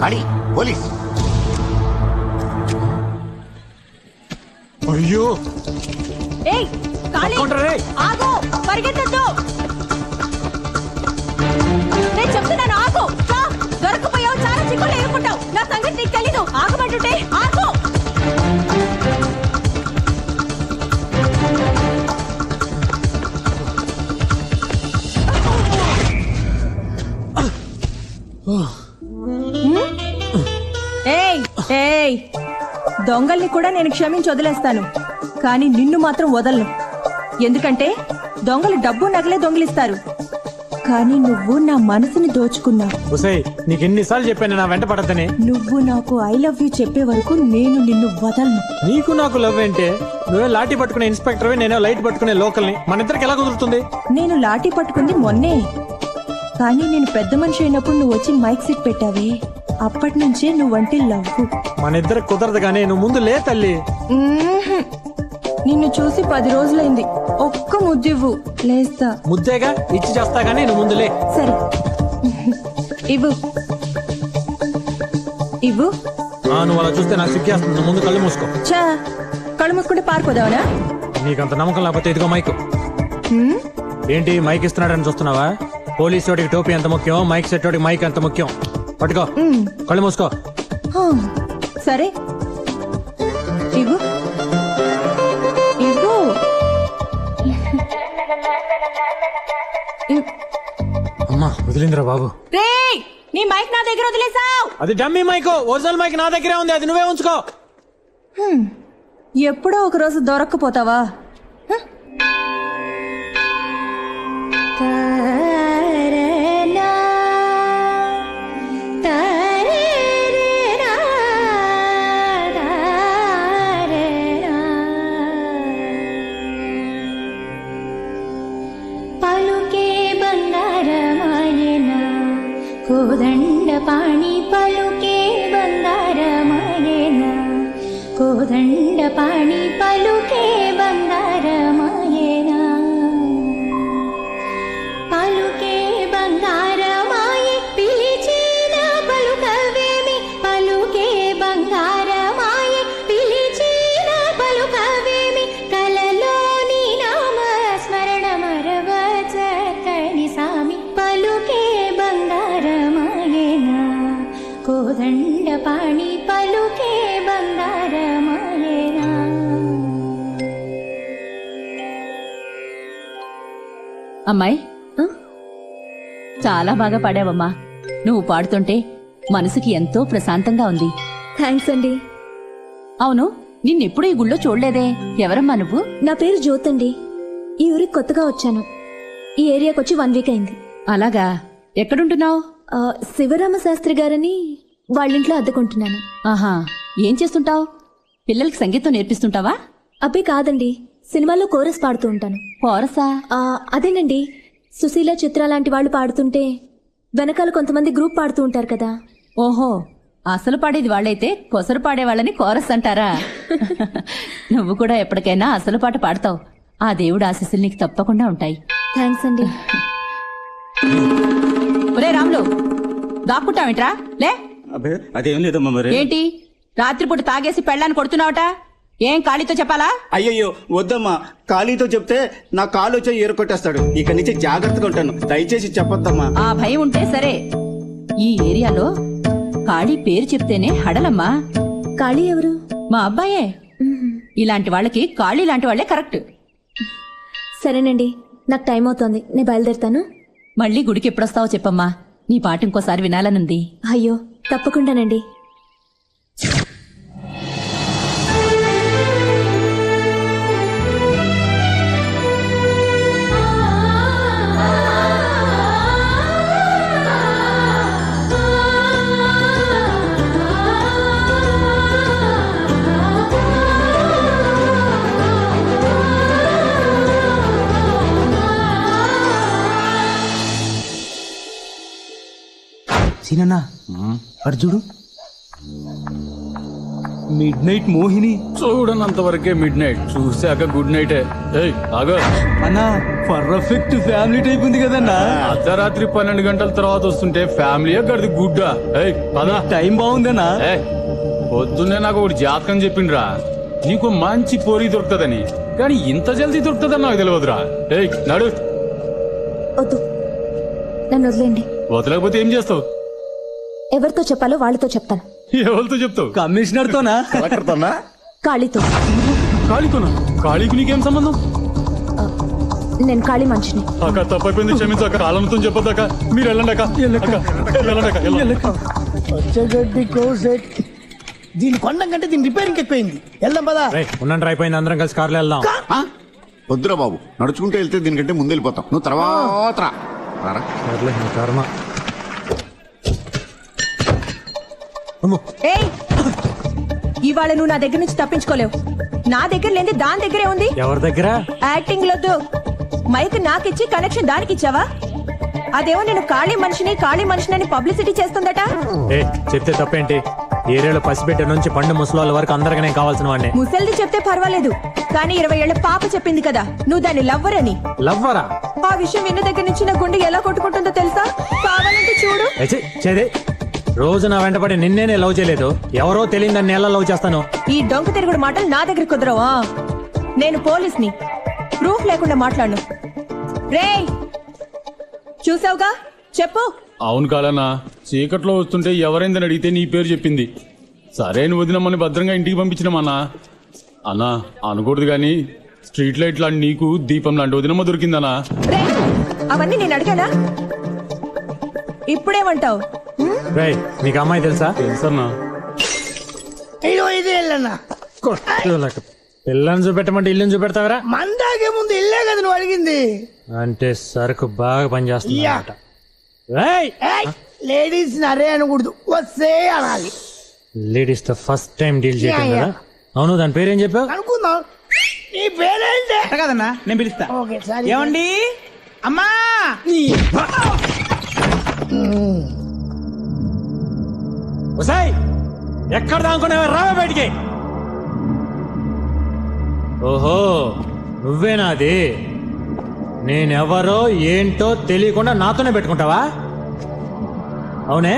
కాళీ police. అయ్యో ఏయ్ కాళీ ఆగు, పరిగెత్తొద్దు. నేను చెప్తున్నాను ఆగు. దొరకపోయావు, చాలా చిక్కులు ఎదుర్కొంటావు. నా సంగతి నీకు తెలీదు. ఆగమంటుంటే ఆగు. ఏయ్ ఏయ్, దొంగల్ని కూడా నేను క్షమించి వదిలేస్తాను, కానీ నిన్ను మాత్రం వదలను. ఎందుకంటే దొంగలు డబ్బు నగలే దొంగిలిస్తారు, కానీ నువ్వు నా మనసుని దోచుకున్నావు. నీకు ఎన్నిసార్లు చెప్పాను నా వెంట పడద్దని. నువ్వు నాకు ఐ లవ్ యూ చెప్పే వరకు నేను నిన్ను వదలను. నీకు నాకు లవ్ ఏంటే? నువ్వే లాఠీ పట్టుకునే ఇన్స్పెక్టర్, నేనే లైట్ పట్టుకునే లోకల్ని. మన ఇద్దరికి ఎలా కుదురుతుంది? నేను లాఠీ పట్టుకుంది మొన్నే, కానీ నేను పెద్ద మనిషి అయినప్పుడు నువ్వు వచ్చి మైక్ సెట్ పెట్టావే, అప్పటి నుంచే నువ్వంటే లవ్. మన ఇద్దరికి కుదరదు కానీ నువ్వు ముందు లే తల్లి. నిన్ను చూసి 10 రోజులైంది. ఒక్క ముద్దివ్వు, లేస్తా. ముద్దేగా ఇచ్చి చేస్తా గానీ నువ్వు ముందు లే. సరే ఇవ్వు ఇవ్వు. నువ్వు అలా చూస్తే నాకు సిగ్గేస్తుంది. నువ్వు ముందు కళ్ళు మూసుకో. చా, కళ్ళు మూసుకుంటే పారిపోదావనా? నీకంత నమ్మకం లేకపోతే ఇదిగో మైక్. ఏంటి మైక్ ఇస్తున్నాడని చూస్తున్నావా? పోలీసు వాడికి టోపీ ఎంత ముఖ్యం, మైక్ సెట్ వాడికి మైక్ ఎంత ముఖ్యం. పట్టుకో, కళ్ళు మూసుకో. సరే ఇవ్వు ఇవ్వు. అమ్మా వదిలిందిరా బాబు. రేయ్, నీ మైక్ నా దగ్గర వదిలేసావు. అది డమ్మీ మైక్, ఒరిజినల్ మైక్ నా దగ్గరే ఉంది, అది నువ్వే ఉంచుకో. ఎప్పుడో ఒక రోజు దొరక్కపోతావా? కోదండపాణి పలుకే బంగారమాయేనా, కోదండపాణి పలుకే బంగారమాయేనా, పలుకే బంగారమాయే పిలిచిన పలుకవేమి, పలుకే బంగారమాయే పిలిచిన పలుకవేమి, కలలోని నామ స్మరణ మరవచ కని సామి, పలుకే బంగారమాయేనా, కోదండపాణి పలుకే బంగారమాయేనా. అమ్మాయి, చాలా బాగా పాడావమ్మా. నువ్వు పాడుతుంటే మనసుకి ఎంతో ప్రశాంతంగా ఉంది. థ్యాంక్స్ అండి. అవును, నిన్నెప్పుడు ఈ గుళ్ళో చూడలేదే. ఎవరమ్మా నువ్వు? నా పేరు జ్యోత్ అండి. ఈ ఊరికి కొత్తగా వచ్చాను. ఈ ఏరియాకి వచ్చి 1 వీక్ అయింది. అలాగా, ఎక్కడుంటున్నావు? శివరామ శాస్త్రి గారని వాళ్ళింట్లో అద్దెకుంటున్నాను. ఆహా, ఏం చేస్తుంటావు? పిల్లలకి సంగీతం నేర్పిస్తుంటావా? అబ్బే కాదండి, సినిమాల్లో కోరస్ పాడుతూ ఉంటాను. కోరసా? అదేనండి, సుశీల, చిత్ర లాంటి వాళ్ళు పాడుతుంటే వెనకాల కొంతమంది గ్రూప్ పాడుతూ ఉంటారు కదా. ఓహో, అసలు పాడేది వాళ్ళైతే కొసరు పాడేవాళ్ళని కోరస్ అంటారా? నువ్వు కూడా ఎప్పటికైనా అసలు పాట పాడతావు. ఆ దేవుడు ఆశీస్సులు నీకు తప్పకుండా ఉంటాయి. థ్యాంక్స్ అండి. ఒరే రాములు, దాక్కుంటావేంట్రా? లే. అదేం లేదమ్మా. మరి ఏంటి రాత్రిపూట తాగేసి పెళ్ళాన్ని కొడుతున్నావట? ఏం ఖాళీతో చెప్పాలా? అయ్యయ్యో వద్దమ్మా, ఖాళీతో చెప్తే నా కాలు వచ్చి ఏరుకొట్టేస్తాడు. ఇక నుంచి జాగ్రత్తగా ఉంటాను, దయచేసి చెప్పొద్దమ్మా. ఆ భయం ఉంటే సరే. ఈ ఏరియాలో ఖాళీ పేరు చెప్తేనే హడలమ్మా. ఖాళీ ఎవరు? మా అబ్బాయే. ఇలాంటి వాళ్ళకి ఖాళీ లాంటి వాళ్లే కరెక్ట్. సరేనండి, నాకు టైం అవుతోంది, నేను బయలుదేరుతాను. మళ్ళీ గుడికి ఎప్పుడొస్తావో చెప్పమ్మా, నీ పాట ఇంకోసారి వినాలనుంది. అయ్యో తప్పకుండానండి. సీనన్నా అర్జుడు మిడ్ నైట్ మోహిని చూడనంత వరకే మిడ్ నైట్, చూసాక గుడ్ నైటే. ఆగో అన్నా పర్ఫెక్ట్ ఫ్యామిలీ టైప్ ఉంది కదన్నా. అర్ధరాత్రి 12 గంటల తర్వాత వస్తుంటే ఫ్యామిలీ గడిది గుడ్డ. ఏయ్ పదా. టైం బాగుందన్నా. ఏయ్, పొద్దున్నే నాకు ఒకటి జాతకం చెప్పిండ్రా, నీకు మంచి పోరి దొరుకుతుందని. కానీ ఇంత జల్దీ దొరుకుతుందని నాకు తెలియదురా. ఏయ్ నడు. వద్దు, నన్ను వదిలేండి. వదలకపోతే ఏం చేస్తావు? ఎవరితో చెప్పాలో వాళ్ళతో చెప్తాను. ఎవరితో చెప్తావు? కమిషనర్ తోనా? కాళీతో. ఖాళీతోనా? ఖాళీకి నీకేం సంబంధం? నేను కాళీ మనిషిని. అక్క తప్పైపోయింది, క్షమించక. కాలంతో చెప్పొద్దక్క. మీరు వెళ్ళండి అక్క. వెళ్ళండి అక్క. వచ్చేగడ్డి కోసెట్ దీని కొండం కంటే దీని రిపేరింగ్ ఎక్కువైంది. వెళ్దాం పదా. ఉండండి, అయిపోయింది. అందరం కలిసి కార్లో వెళ్దాం. వద్దురా బాబు, నడుచుకుంటూ వెళ్తే దీనికంటే ముందు వెళ్ళిపోతాం. నువ్వు తర్వాత రారా. సర్లే, నీ కర్మ. అమ్మో. ఏయ్, ఇవాళ నువ్వు నా దగ్గర నుంచి తప్పించుకోలేవు. నా దగ్గర లేని దాని దగ్గరే ఉంది. ఎవరి దగ్గర? యాక్టింగ్ లొద్దు. మైక్ నాకిచ్చి కనెక్షన్ దానికి ఇచ్చావా? అదేమో నేను ఖాళీ మనిషిని పబ్లిసిటీ చేస్తుందట. ఏ చెప్తే తప్పేంటి? ఏరియాలో పసిబిడ్డ నుంచి పండు ముసలాళ్ళ వరకు అందరికి నేను కావాల్సిన వాడిని. ముసల్ది చెప్తే పర్వాలేదు, కానీ 20 ఏళ్ల పాప చెప్పింది కదా నువ్వు దాన్ని లవ్వర్ అని. లవ్వరా? ఆ విషయం విన్న దగ్గర నుంచి నా గుండె ఎలా కొట్టుకుంటుందో తెలుసా? కావాలంటే చూడు. చేదే రోజు నా వెంటపడి నిన్నేనే లవ్ చేయలేదు, ఎవరో తెలియదు నన్ను ఎలా లవ్ చేస్తాను. ఈ డొంక తిరుగుడు మాటలు నా దగ్గర కుదరవా? నేను పోలీస్ని, ప్రూఫ్ లేకుండా మాట్లాడను. రేయ్, చూసావుగా, చెప్పు. అవును కాలన్నా, చీకట్లో వస్తుంటే ఎవరైందని అడిగితే నీ పేరు చెప్పింది. సరే నువ్వు వదినమ్మని భద్రంగా ఇంటికి పంపించినామన్నా. అన్నా అనకూడదు కానీ స్ట్రీట్ లైట్ లాంటి నీకు దీపం లాంటి వదినమ్మ దొరికిందన్నా. రేయ్, అవన్నీ నేను అడిగానా? ఇప్పుడేమంటావు? రేయ్, నీకు అమ్మాయి తెలుసా? తెలుసన్నా. ఇది వెళ్ళన్నా. పిల్లని చూపెట్టమంటే ఇల్లుని చూపెడతావరా? మందాకే ముందు ఇల్లే కదా నువ్వు అడిగింది. అంటే సరుకు బాగా పనిచేస్తుంది. లేడీస్ అరే అనకూడదు, వస్తే అనాలి. లేడీస్ తో ఫస్ట్ టైం డీల్ చేయడం కదా. అవును, దాని పేరేం చెప్పావు? అనుకుందాం. నీ పేరేంటి? కదన్నా, నేను పిలుస్తా. ఓకే, సరే. ఏమండి అమ్మా? ఒసేయ్, ఎక్కడ దానుకునేవా? రావే బయటికి. ఓహో, నువ్వేనాది? నేనెవరో ఏంటో తెలియకుండా నాతోనే పెట్టుకుంటావా? అవునే,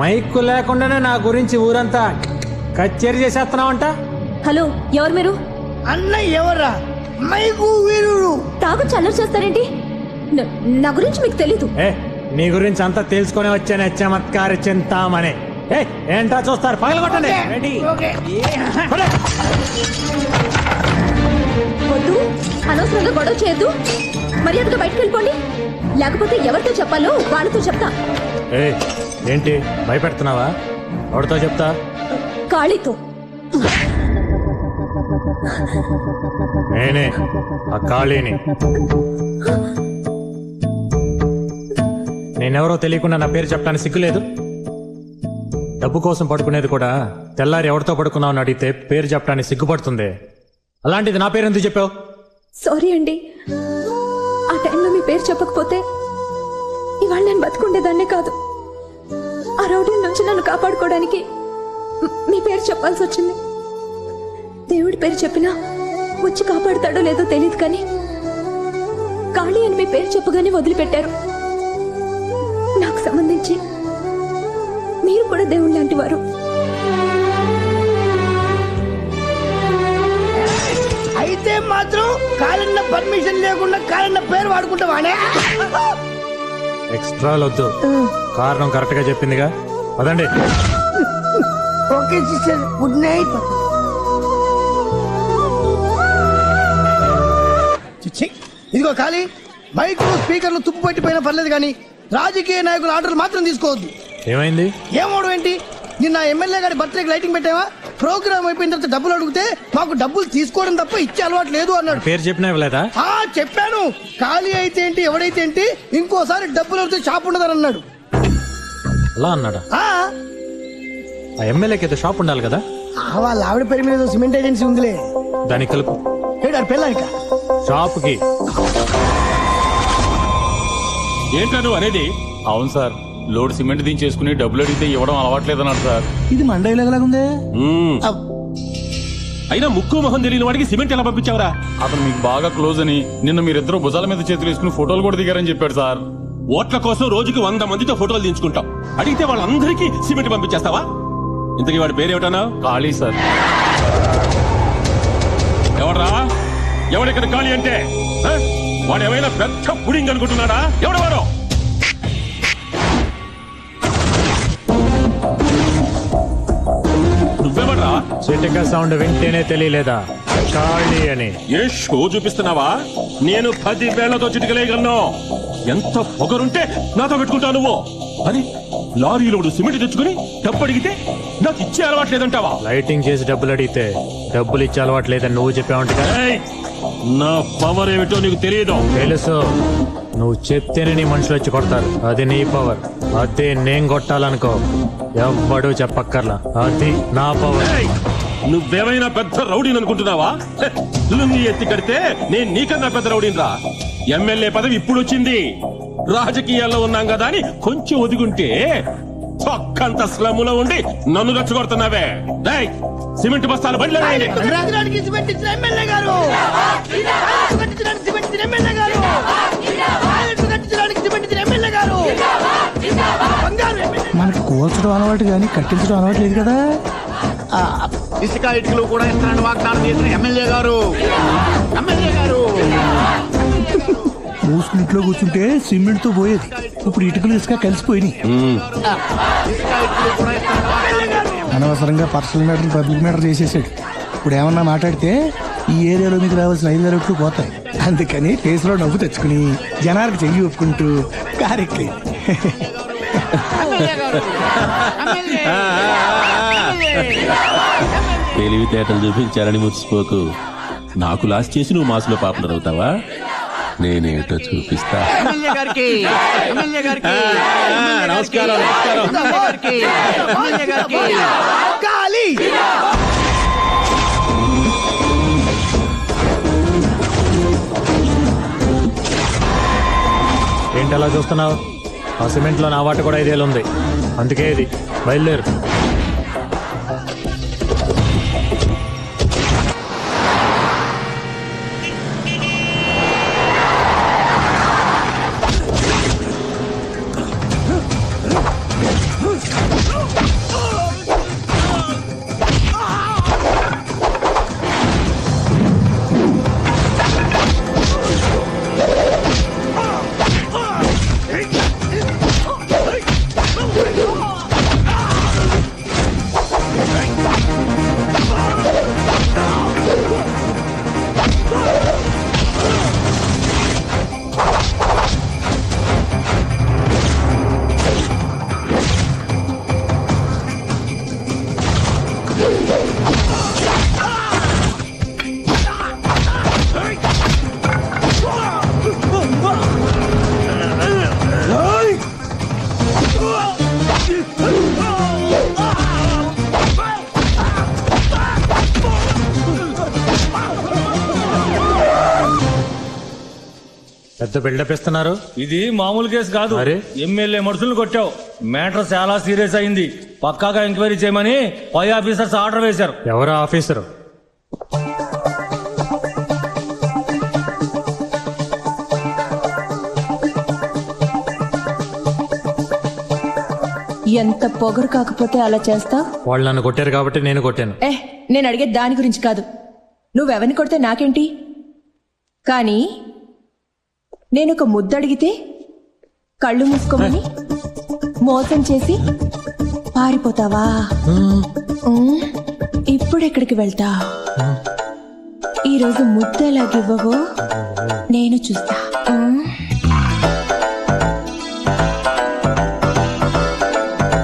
మైకు లేకుండానే నా గురించి ఊరంతా కచేరీ చేసేస్తున్నావంట. హలో, ఎవరు మీరు? అన్న ఎవరా? మైకు వీరుడు. తాగు చల్లర చేస్తారేంటి? నా గురించి మీకు తెలీదు. ఏ, నీ గురించి అంతా తెలుసుకొని వచ్చానే చమత్కార చింతామనే. ఏ, ఏంటా చూస్తారు? పగలగొట్టండి. రెడీ? పడే. వద్దు, అనవసరంగా గొడవ చేయొద్దు. మర్యాదగా బయటకు వెళ్ళిపోండి, లేకపోతే ఎవరితో చెప్పాలో వాళ్ళతో చెప్తా. ఏ, ఏంటి భయపెడుతున్నావా? ఎవరితో చెప్తా? కాళీతో. నేనే ఆ ఖాళీని. నేనెవరో తెలియకుండా నా పేరు చెప్పడానికి సిగ్గులేదు? డబ్బు కోసం పడుకునేది కూడా తెల్లారి ఎవరితో పడుకున్నావు అని అడిగితే పేరు చెప్పడానికి సిగ్గుపడుతుంది. అలాంటిది నా పేరు ఎందుకు చెప్పావు? సారీ అండి, ఆ టైంలో మీ పేరు చెప్పకపోతే ఇవాళ నేను బతుకుండేదాన్నే కాదు. ఆ రౌడీ నుంచి నన్ను కాపాడుకోవడానికి మీ పేరు చెప్పాల్సి వచ్చింది. దేవుడి పేరు చెప్పినా వచ్చి కాపాడుతాడో లేదో తెలియదు, కానీ కాళీ అని మీ పేరు చెప్పగానే వదిలిపెట్టారు. నాకు సంబంధించి మీరు కూడా దేవుడు లాంటి వారు. అయితే మాత్రం కాలన్న పర్మిషన్ లేకుండా కాలన్న పేరు వాడుకుంటావానే? ఎక్స్ట్రా వద్దు, కారణం కరెక్ట్ గా చెప్పిందిగా. పదండి. Okay sister, good night. ఇదిగో ఖాళీ, మైకులు స్పీకర్లు తుప్పు పట్టిపోయినా పర్లేదు, కానీ రాజకీయ నాయకుల ఆర్డర్లు మాత్రం తీసుకోవద్దు. ఏమైంది? ఏమోడు ఏంటి? నిన్న ఎమ్మెల్యే గారి బర్త్డేకి లైటింగ్ పెట్టావా? ప్రోగ్రామ్ అయిపోయిన తర్వాత డబ్బులు అడిగితే మాకు డబ్బులు తీసుకోవడం తప్ప ఇచ్చే అలవాటు లేదు అన్నాడు. పేరు చెప్పినా ఇవ్వలేదా? చెప్పాను. ఖాళీ అయితే ఏంటి, ఎవడైతే ఏంటి, ఇంకోసారి డబ్బులు అడిగితే షాప్ ఉండదని అన్నాడు. అలా అన్నాడా? ఆ ఎమ్మెల్యేకి ఏదో షాప్ ఉండాలి కదా. వాళ్ళ ఆవిడ పేరు మీద సిమెంట్ ఏజెన్సీ ఉందిలే, దానికి కలుపు. పెళ్ళాక షాప్కి. ఏంటా నువ్వు అనేది? అవును సార్, లోడ్ సిమెంట్ దించేసుకుని డబ్బులు అడిగితే ఇవ్వడం అలవాట్లేదన్నాడు సార్. ఇది మండైలాగుందే. అయినా ముక్కు మొహం తెలియని వాడికి సిమెంట్ ఎలా పంపించావురా? అతను మీకు బాగా క్లోజ్ అని నిన్న మీరిద్దరూ భుజాల మీద చేతులు వేసుకుని ఫోటోలు కూడా దిగారని చెప్పాడు సార్. ఓట్ల కోసం రోజుకి 100 మందితో ఫోటోలు దించుకుంటాం. అడిగితే వాళ్ళందరికీ సిమెంట్ పంపించేస్తావా? ఇంతకీ వాడి పేరేమిటన్నా? ఖాళీ సార్. ఎవడ్రా? ఎవడిక్కడ ఖాళీ అంటే? ఆ? వాడు ఏమైనా పెద్ద పుడింగ్ అనుకుంటున్నాడా? ఎవడెవరో? నువ్వెవడ్రా? చిటిక సౌండ్ వింటేనే తెలియలేదా ఖాళీ అని? ఏ షో చూపిస్తున్నావా? నేను 10 వేళ్లతో చిటికలేయగలను. ఎంత పొగరుంటే నాతో పెట్టుకుంటావు నువ్వు? అది లారీలోడు సిమెంట్ తెచ్చుకుని డబ్బు అడిగితే నాకు ఇచ్చే అలవాట్లేదంటావా? లైటింగ్ చేసి డబ్బులు అడిగితే డబ్బులు ఇచ్చే అలవాటు లేదని నువ్వు చెప్పావంట కదా. ఏయ్! నా పవర్ ఏమిటో నీకు తెలియదు. తెలుసు, నువ్వు చెప్తేనే నీ మనుషులు వచ్చి కొడతారు. అది నీ పవర్. అదే నేను కొట్టాలనుకో ఎవ్వడూ చెప్పక్కర్లా. అది నా పవర్. ఏయ్! నువ్వేమైనా పెద్ద రౌడీని అనుకుంటున్నావా? లుంగి ఎత్తి కడితే నేను నీకన్నా పెద్ద రౌడీని రా. ఎమ్మెల్యే పదవి ఇప్పుడు వచ్చింది. రాజకీయాల్లో ఉన్నాం కదా అని కొంచెం ఒదిగుంటే పక్కంత స్లమ్ములో ఉండి నన్ను రెచ్చగొడుతున్నావే. ఏయ్! సిమెంట్ బస్తాలు బండిలో వేయండి. కట్టించడానికి సిమెంట్ ఇచ్చిన ఎమ్మెల్యే గారు, కట్టించడానికి సిమెంట్ ఇచ్చిన ఎమ్మెల్యే గారు, కట్టించడానికి సిమెంట్ ఇచ్చిన ఎమ్మెల్యే గారు, బంగారు ఎమ్మెల్యే. మనకి కూల్చడం అలవాటు కానీ కట్టించడం అలవాటు లేదు కదా. ఇసుక ఇటుకలు కూడా ఇస్తానని వాగ్దానం చేసిన ఎమ్మెల్యే గారు, ఎమ్మెల్యే గారు. మూసుకుని ఇంట్లో కూర్చుంటే సిమెంట్ తో పోయేది. ఇప్పుడు ఇటుకలు ఇసుక కలిసిపోయినాయి. ఇసుక ఇటుకలు కూడా ఇస్తానని వాగ్దానం చేసిన అనవసరంగా పర్సనల్ మ్యాటర్ పబ్లిక్ మ్యాటర్ చేసేసాడు. ఇప్పుడు ఏమన్నా మాట్లాడితే ఈ ఏరియాలో మీకు రావాల్సిన 5 రోడ్లు పోతాయి. అందుకని ఫేస్ లో నవ్వు తెచ్చుకుని జనాలకు చెయ్యి ఒప్పుకుంటూ కారెక్కి తెలివితేటలు చూపించారని ముచ్చిపోకు. నాకు లాస్ట్ చేసి నువ్వు మాసులో పాపులర్ అవుతావా? నేనేటో చూపిస్తా. ఎమ్మెల్యే గారికి, ఎమ్మెల్యే గారికి, నమస్కారం, నమస్కారం. ఎమ్మెల్యే గారికి. ఖాళీ. ఏంటి అలా చూస్తున్నావు? ఆ సిమెంట్ లో నా వాట కూడా 5 ఏళ్ళు ఉంది. అందుకే ఇది బయలుదేరు. పెద్ద బిల్డప్ ఇస్తున్నారు. ఇది మామూలు కేసు కాదు. అరే? ఎమ్మెల్యే మనుషులను కొట్టావు. మ్యాటర్ చాలా సీరియస్ అయింది. పక్కాగా ఎంక్వైరీ చేయమని పై ఆఫీసర్స్ ఆర్డర్ వేశారు. ఎవరు ఆఫీసరు? ఎంత పొగరు కాకపోతే అలా చేస్తా? వాళ్ళు నన్ను కొట్టారు కాబట్టి నేను కొట్టాను. నేను అడిగేది దాని గురించి కాదు. నువ్వెవరిని కొడితే నాకేంటి? కానీ నేను ఒక ముద్దు అడిగితే కళ్ళు మూసుకోమని మోసం చేసి పారిపోతావా? ఇప్పుడెక్కడికి వెళ్తా? ఈరోజు ముద్దు ఎలాగివ్వవో నేను చూస్తా.